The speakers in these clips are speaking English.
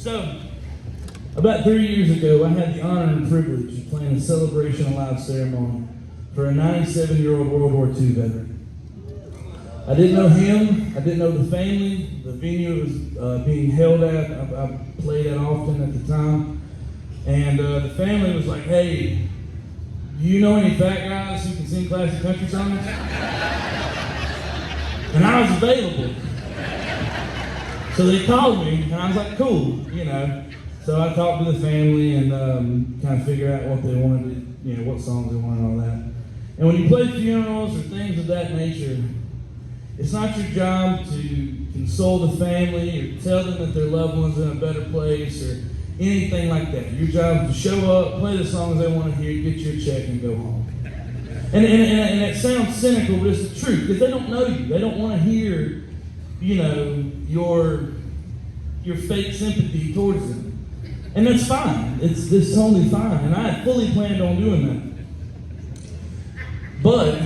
So, about 3 years ago, I had the honor and privilege of playing a celebration alive ceremony for a 97-year-old World War II veteran. I didn't know him, I didn't know the family, the venue it was being held at, I played at often at the time, and the family was like, hey, do you know any fat guys who can sing classic country songs? And I was available. So they called me, and I was like, cool, you know. So I talked to the family and kind of figured out what they wanted to, what songs they wanted and all that. And when you play funerals or things of that nature, it's not your job to console the family or tell them that their loved one's in a better place or anything like that. Your job is to show up, play the songs they want to hear, get your check, and go home. And it sounds cynical, but it's the truth, because they don't know you. They don't want to hear, your fake sympathy towards them. And that's fine. It's totally fine. And I had fully planned on doing that. But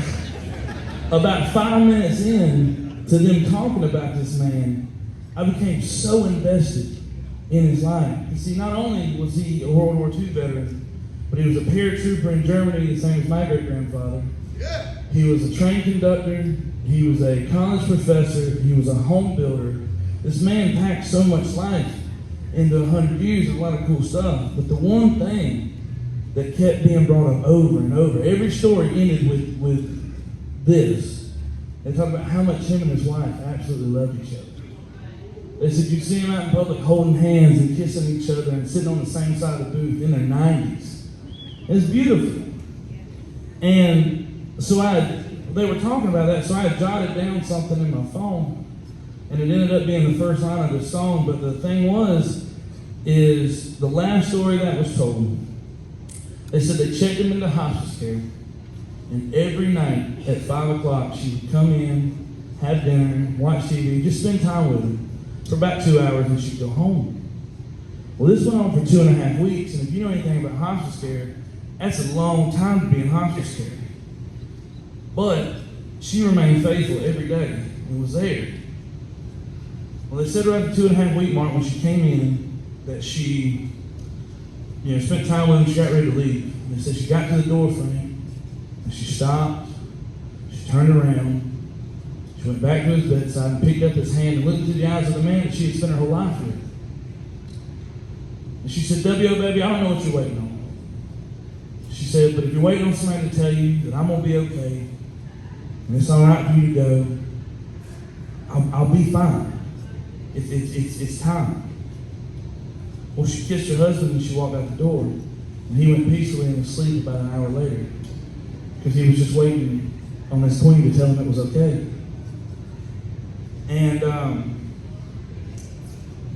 about 5 minutes in to them talking about this man, I became so invested in his life. You see, not only was he a World War II veteran, but he was a paratrooper in Germany, the same as my great-grandfather. Yeah. He was a train conductor. He was a college professor. He was a home builder. This man packed so much life into 100 years of a lot of cool stuff. But the one thing that kept being brought up over and over, every story ended with this. They talked about how much him and his wife absolutely loved each other. They said you'd see them out in public holding hands and kissing each other and sitting on the same side of the booth in their 90s. It's beautiful. And so they were talking about that, so I had jotted down something in my phone, and it ended up being the first line of the song. But the thing is the last story that was told, they said they checked him into hospice care, and every night at 5 o'clock she would come in, have dinner, watch TV, just spend time with him for about 2 hours, and she'd go home. Well, this went on for 2.5 weeks, and if you know anything about hospice care, that's a long time to be in hospice care. But she remained faithful every day and was there. Well, they said around the 2.5 week mark when she came in that she, spent time with him, she got ready to leave. And they said she got to the door frame and she stopped, she turned around, she went back to his bedside and picked up his hand and looked into the eyes of the man that she had spent her whole life with. And she said, W.O. baby, I don't know what you're waiting on. She said, but if you're waiting on somebody to tell you that I'm going to be okay, and it's all right for you to go, I'll be fine. It's time. Well, she kissed her husband and she walked out the door, and he went peacefully and was asleep about an hour later because he was just waiting on this queen to tell him it was okay. And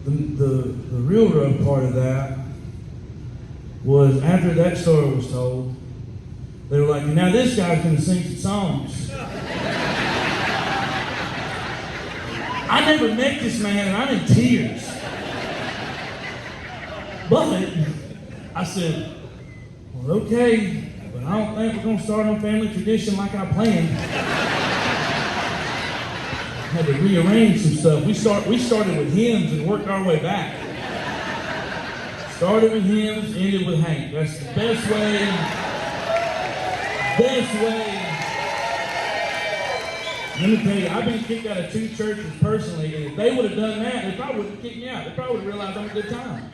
the real rough part of that was after that story was told, they were like, now this guy's going to sing some songs. I never met this man and I'm in tears. But I said, well, okay, but I don't think we're going to start on family tradition like I planned. Had to rearrange some stuff. We started with hymns and worked our way back. Started with hymns, ended with Hank. That's the best way. Let me tell you, I've been kicked out of 2 churches personally, and if they would have done that, they probably would have kicked me out. They probably would have realized I'm a good time.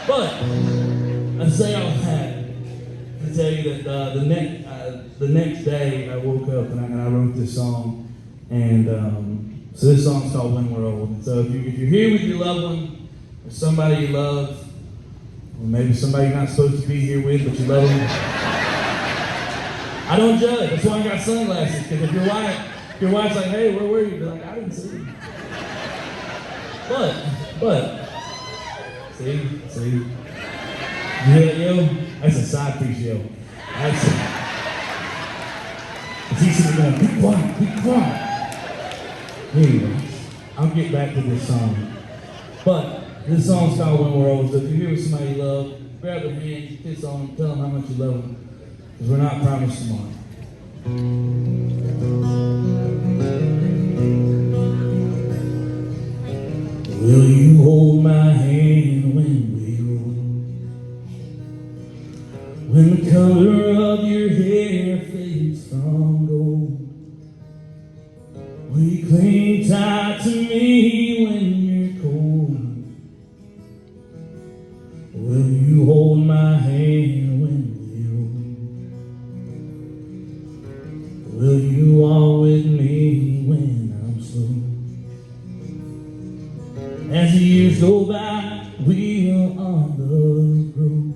But I say all that to tell you that the next day I woke up and I wrote this song, and so this song's called When We're Old. And so if you're here with your loved one or somebody you love, or maybe somebody you're not supposed to be here with but you love them, I don't judge. That's why I got sunglasses, because if your wife's like, hey, where were you? You're like, I didn't see you. But, see, you hear that yell? That's a side piece yell. He's sitting there going, be quiet. Anyway, I'll get back to this song. But this song's called When We're Old. So if you're here with somebody you love, grab their hands, kiss on them, tell them how much you love them. Because we're not promised tomorrow. Will you hold my hand color of your hair fades from gold. Will you cling tight to me when you're cold? Will you hold my hand when we're old? Will you walk with me when I'm slow? As the years go by, we'll undergrow.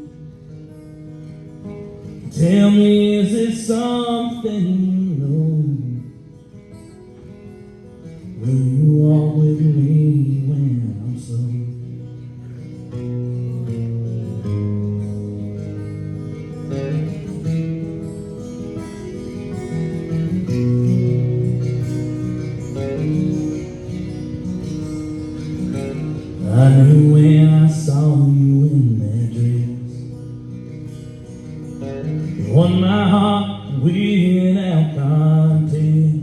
Tell me, is this something you know? Will you walk with me when I'm slow? I knew when I saw you in that dress, you won my heart without contest.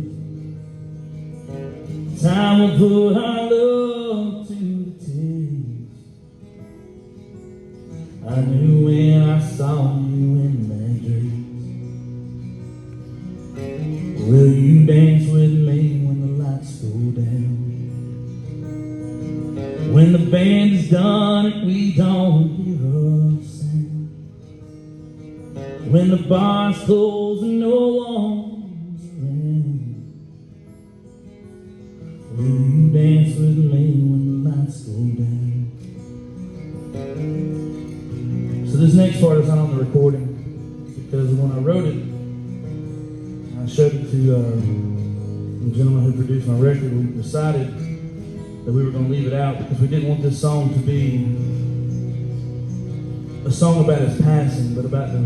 Time will put our love to the test. I knew when I saw you in that dress. Will you dance with me when the lights go down? When the band is done and we don't hear a sound. When the bar's closed and no one's around. Will you dance with me when the lights go down? So this next part is not on the recording, because when I wrote it, I showed it to the gentleman who produced my record. We decided that we were going to leave it out because we didn't want this song to be a song about his passing, but about the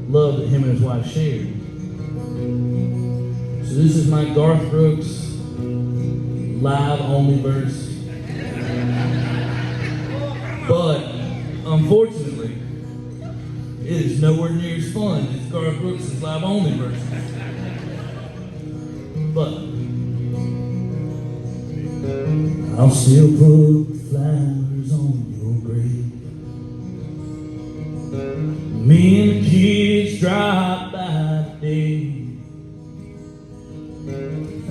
love that him and his wife shared. So this is my Garth Brooks live-only verse. But, unfortunately, it is nowhere near as fun as Garth Brooks' live-only verse. But I'll still put flowers on your grave. Me and the kids drop by today.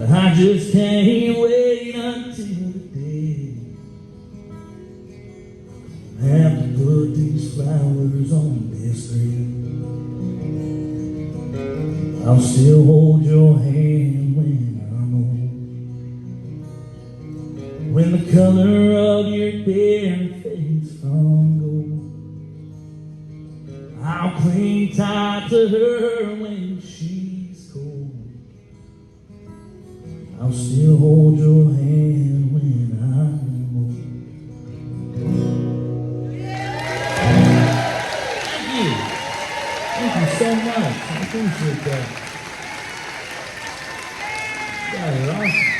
I just can't wait until the day I have to put these flowers on this grave. I'll still hold your hand when I'm old. When the color of your hair fades from gold, I'll cling tight to her when she's cold. I'll still hold your hand when I'm old. Thank you. Thank you so much. I appreciate that. Yeah, you're awesome.